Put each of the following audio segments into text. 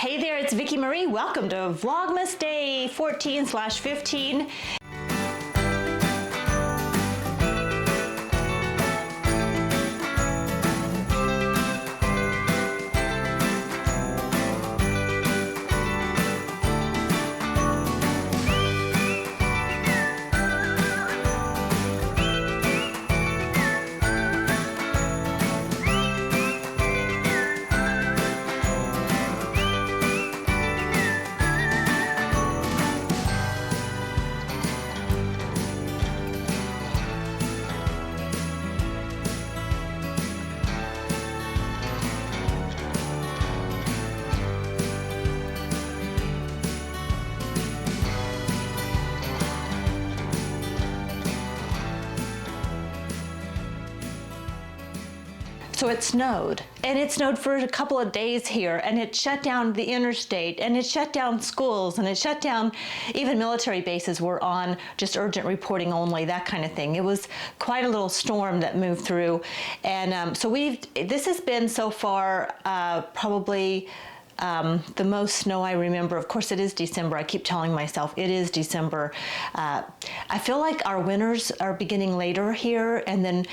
Hey there, it's Vicki Marie. Welcome to Vlogmas Day 14/15. So it snowed, and it snowed for a couple of days here, and it shut down the interstate, and it shut down schools, and it shut down even military bases were on just urgent reporting only, that kind of thing. It was quite a little storm that moved through, and so this has been so far probably the most snow I remember. Of course, it is December. I keep telling myself it is December. I feel like our winters are beginning later here, and then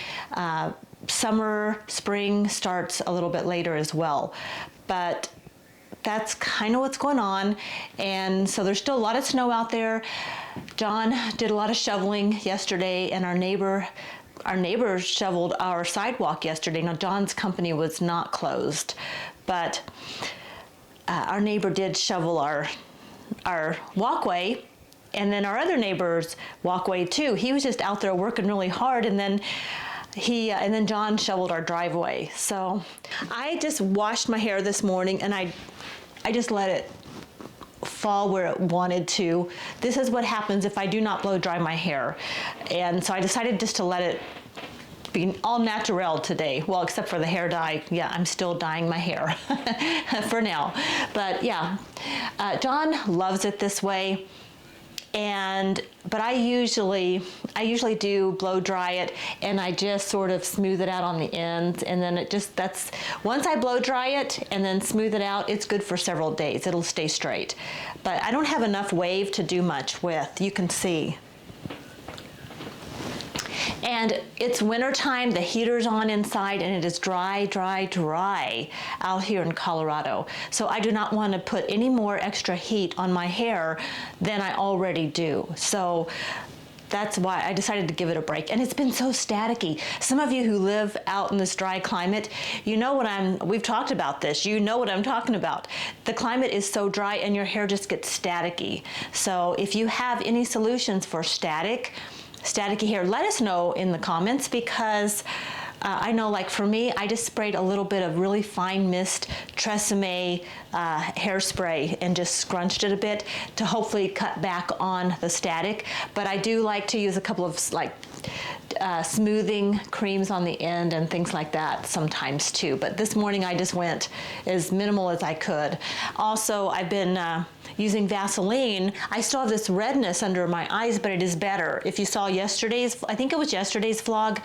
summer, spring starts a little bit later as well. But that's kind of what's going on. And so there's still a lot of snow out there. John did a lot of shoveling yesterday, and our neighbors shoveled our sidewalk yesterday. Now, John's company was not closed, but our neighbor did shovel our walkway, and then our other neighbor's walkway too. He was just out there working really hard, and then John shoveled our driveway. So I just washed my hair this morning, and I just let it fall where it wanted to. This is what happens if I do not blow dry my hair. And so I decided just to let it be all natural today. Well, except for the hair dye. Yeah, I'm still dyeing my hair for now. But yeah, John loves it this way. But I usually do blow dry it, and I just sort of smooth it out on the ends, and then once I blow dry it and then smooth it out, it's good for several days. It'll stay straight. But I don't have enough wave to do much with, you can see. And it's winter time, the heater's on inside, and it is dry, dry, dry out here in Colorado. So I do not want to put any more extra heat on my hair than I already do. So that's why I decided to give it a break. And it's been so staticky. Some of you who live out in this dry climate, you know we've talked about this, you know what I'm talking about. The climate is so dry and your hair just gets staticky. So if you have any solutions for staticky hair, let us know in the comments, because I know, like for me, I just sprayed a little bit of really fine mist Tresemme hairspray and just scrunched it a bit to hopefully cut back on the static. But I do like to use a couple of smoothing creams on the end and things like that sometimes too. But this morning I just went as minimal as I could. Also, I've been using Vaseline. I still have this redness under my eyes, but it is better. If you saw I think it was yesterday's vlog,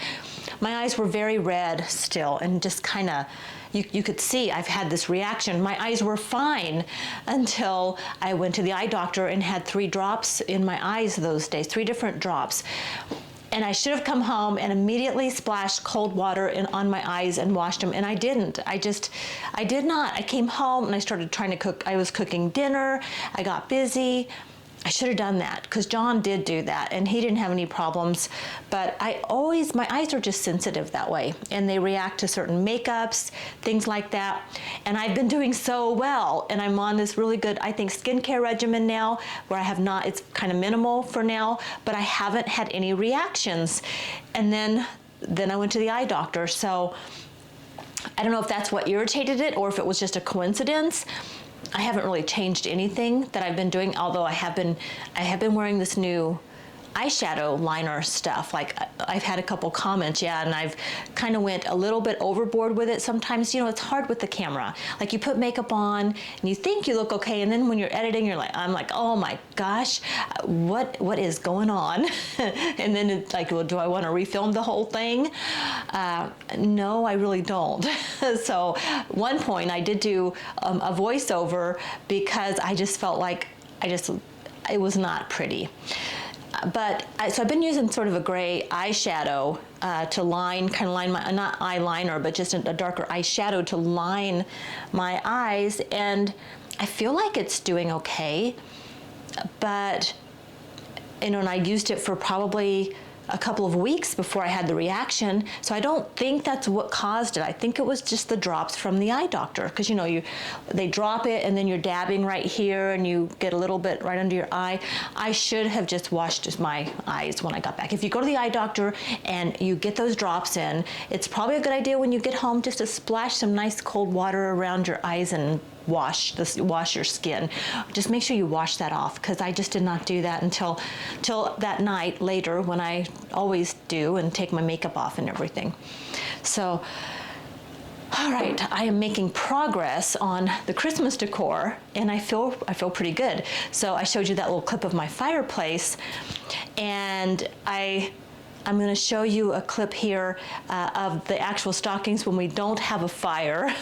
my eyes were very red still, and just kind of, you could see I've had this reaction. My eyes were fine until I went to the eye doctor and had 3 drops in my eyes those days, 3 different drops. And I should have come home and immediately splashed cold water on my eyes and washed them, and I didn't. I did not. I came home and I started trying to cook. I was cooking dinner. I got busy. I should have done that, because John did do that and he didn't have any problems. But my eyes are just sensitive that way, and they react to certain makeups, things like that. And I've been doing so well, and I'm on this really good, I think, skincare regimen now, where it's kind of minimal for now, but I haven't had any reactions. And then I went to the eye doctor. So I don't know if that's what irritated it or if it was just a coincidence. I haven't really changed anything that I've been doing, although I have been wearing this new eyeshadow liner stuff. Like I've had a couple comments, yeah, and I've kind of went a little bit overboard with it. Sometimes, you know, it's hard with the camera. Like you put makeup on and you think you look okay, and then when you're editing, I'm like, oh my gosh, what is going on? And then it's like, well, do I want to refilm the whole thing? No, I really don't. So one point I did do a voiceover because I just felt like it was not pretty. But so I've been using sort of a gray eyeshadow to line my, not eyeliner, but just a darker eyeshadow to line my eyes, and I feel like it's doing okay. But you know, and I used it for probably a couple of weeks before I had the reaction, so I don't think that's what caused it. I think it was just the drops from the eye doctor, because you know, they drop it and then you're dabbing right here and you get a little bit right under your eye. I should have just washed my eyes when I got back. If you go to the eye doctor and you get those drops in, it's probably a good idea when you get home just to splash some nice cold water around your eyes and wash your skin. Just make sure you wash that off, because I just did not do that until that night later, when I always do and take my makeup off and everything. So, all right, I am making progress on the Christmas decor, and I feel pretty good. So I showed you that little clip of my fireplace, and I'm going to show you a clip here of the actual stockings when we don't have a fire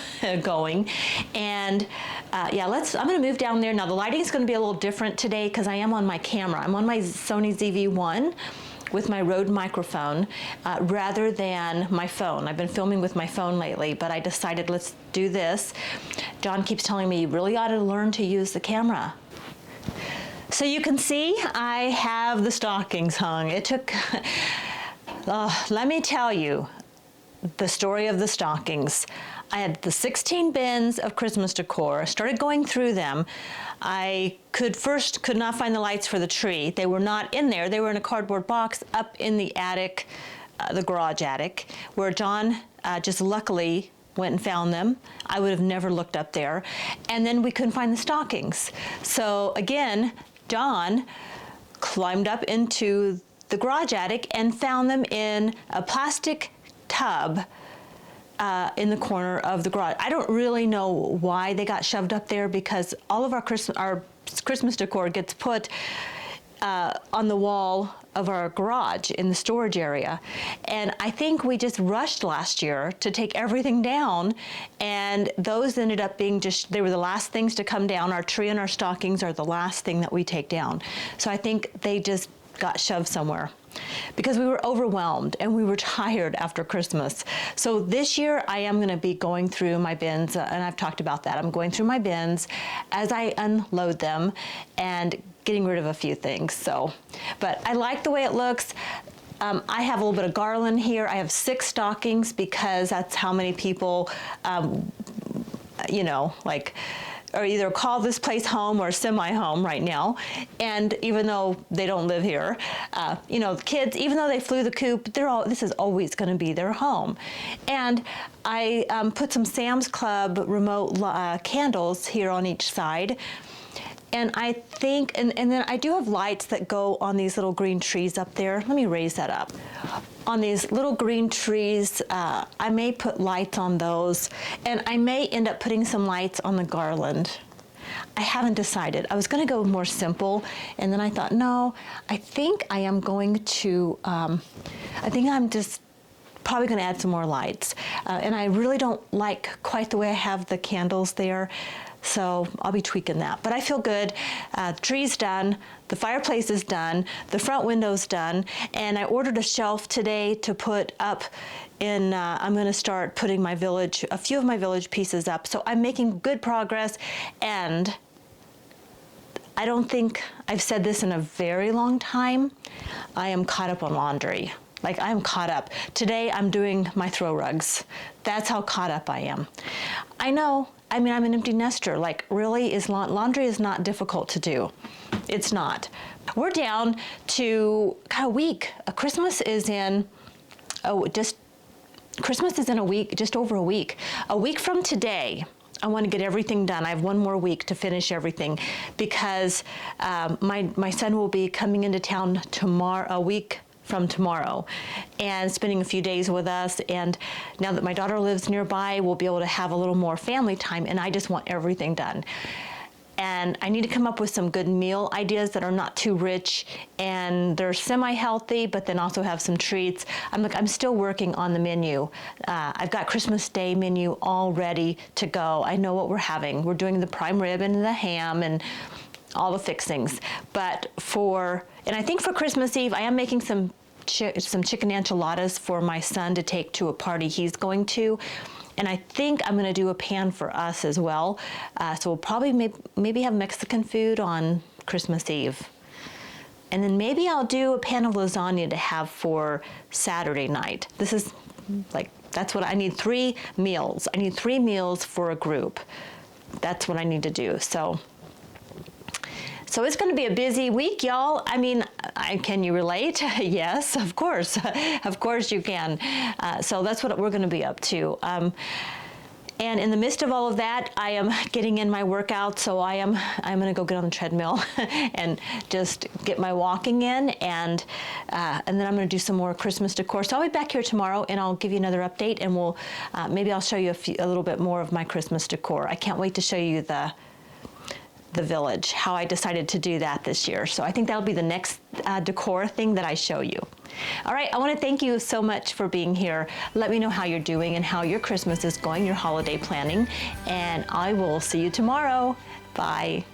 going. And yeah, I'm going to move down there. Now the lighting is going to be a little different today because I am on my camera. I'm on my Sony ZV-1 with my Rode microphone rather than my phone. I've been filming with my phone lately, but I decided let's do this. John keeps telling me you really ought to learn to use the camera. So you can see I have the stockings hung. It took, let me tell you the story of the stockings. I had the 16 bins of Christmas decor. I started going through them. I could not find the lights for the tree. They were not in there. They were in a cardboard box up in the attic, the garage attic, where John just luckily went and found them. I would have never looked up there. And then we couldn't find the stockings. So again, John climbed up into the garage attic and found them in a plastic tub in the corner of the garage. I don't really know why they got shoved up there, because all of our Christmas decor gets put on the wall of our garage in the storage area. And I think we just rushed last year to take everything down, and those ended up being they were the last things to come down. Our tree and our stockings are the last thing that we take down. So I think they just got shoved somewhere because we were overwhelmed and we were tired after Christmas. So this year I am going to be going through my bins, and I've talked about that. I'm going through my bins as I unload them and getting rid of a few things. So, but I like the way it looks. I have a little bit of garland here. I have 6 stockings because that's how many people, you know, like, or either call this place home or semi-home right now. And even though they don't live here, you know, kids, even though they flew the coop, this is always going to be their home. And I put some Sam's Club remote candles here on each side. And I think, and then I do have lights that go on these little green trees up there. Let me raise that up. On these little green trees, I may put lights on those, and I may end up putting some lights on the garland. I haven't decided. I was going to go more simple, and then I thought, no, I think I am going to, I think I'm just probably going to add some more lights. And I really don't like quite the way I have the candles there. So I'll be tweaking that. But I feel good. The tree's done. The fireplace is done. The front window's done. And I ordered a shelf today to put up in, I'm going to start putting a few of my village pieces up. So I'm making good progress. And I don't think I've said this in a very long time. I am caught up on laundry. Like, I'm caught up. Today I'm doing my throw rugs. That's how caught up I am. I know. I mean, I'm an empty nester. Like, really, laundry is not difficult to do. It's not. We're down to a week. Christmas is in, Christmas is in a week, just over a week. A week from today, I want to get everything done. I have one more week to finish everything because my son will be coming into town tomorrow, a week from tomorrow, and spending a few days with us. And now that my daughter lives nearby, we'll be able to have a little more family time, and I just want everything done. And I need to come up with some good meal ideas that are not too rich and they're semi-healthy, but then also have some treats. I'm still working on the menu. I've got Christmas Day menu all ready to go. I know what we're having. We're doing the prime rib and the ham and all the fixings. But and I think for Christmas Eve, I am making some chicken enchiladas for my son to take to a party he's going to. And I think I'm going to do a pan for us as well. So we'll probably maybe have Mexican food on Christmas Eve. And then maybe I'll do a pan of lasagna to have for Saturday night. That's what I need, 3 meals. I need 3 meals for a group. That's what I need to do. So it's going to be a busy week, y'all. I mean, can you relate? Yes, of course. Of course you can. So that's what we're going to be up to. And in the midst of all of that, I am getting in my workout. So I'm going to go get on the treadmill and just get my walking in. And then I'm going to do some more Christmas decor. So I'll be back here tomorrow and I'll give you another update. And maybe I'll show you a little bit more of my Christmas decor. I can't wait to show you the village, how I decided to do that this year. So I think that'll be the next decor thing that I show you. All right, I want to thank you so much for being here. Let me know how you're doing and how your Christmas is going, your holiday planning, and I will see you tomorrow. Bye.